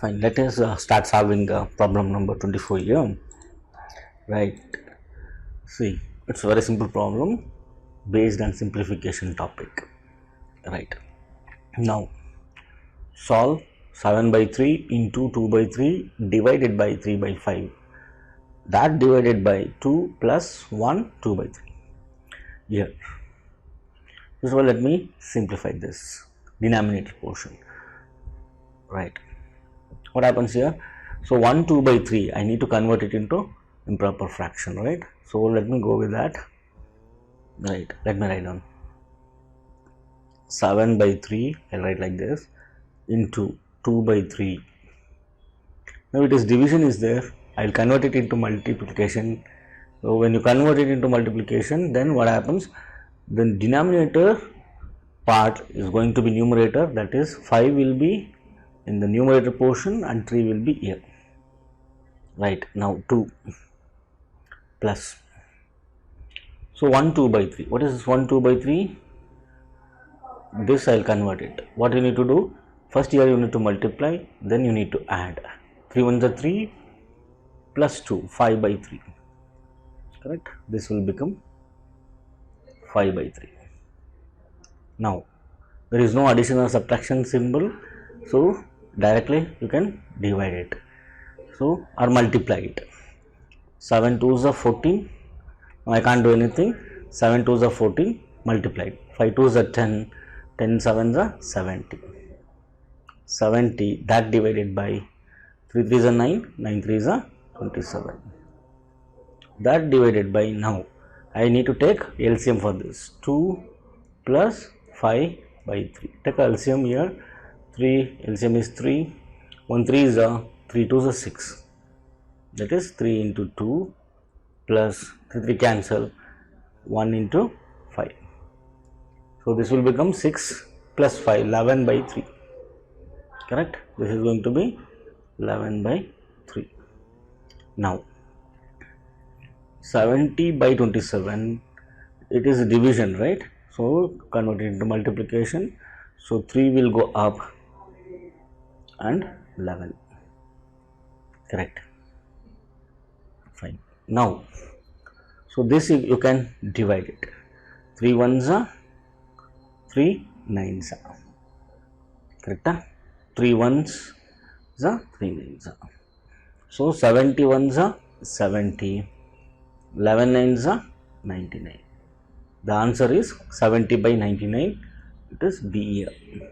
Fine, let us start solving problem number 24 here. Right, see, it's a very simple problem based on simplification topic. Right, now solve 7 by 3 into 2 by 3 divided by 3 by 5, that divided by 2 plus 1 2 by 3. Here, first of all, let me simplify this denominator portion. Right, what happens here? So 1 2 by 3, I need to convert it into improper fraction, right? So let me go with that. Right, let me write down 7 by 3, I'll write like this, into 2 by 3. Now it is division is there, I'll convert it into multiplication. So when you convert it into multiplication, then what happens? The denominator part is going to be numerator, that is 5 will be in the numerator portion and 3 will be here. Right, now 2 plus, so 1 2 by 3. What is this 1 2 by 3? This I will convert it. What you need to do? First here you need to multiply, then you need to add. 3 1s are 3 plus 2, 5 by 3. Correct? This will become 5 by 3. Now there is no addition or subtraction symbol, so directly you can divide it. So or multiply it. 7 2s are 14. Now I can't do anything. 7 2s are 14 multiplied. 5 2s are 10. 10 7s are 70. 70, that divided by 3 3s are 9. 9 3s are 27. That divided by, now I need to take LCM for this. 2 plus 5 by 3. Take LCM here. 3, LCM is 3. 1 3 is 3 2s are 6. That is 3 into 2 plus 3 3 cancel, 1 into 5. So this will become 6 plus 5, 11 by 3. Correct? This is going to be 11 by 3. Now 70 by 27, it is division, right? So convert it into multiplication. So 3 will go up and 11. Correct? Fine. Now, so this you can divide it. 3 1s are 3 9s are. Correct? 3 1s are 3 9s are. So 70 1s are 70. 11 9s are 99. The answer is 70 by 99. It is B here.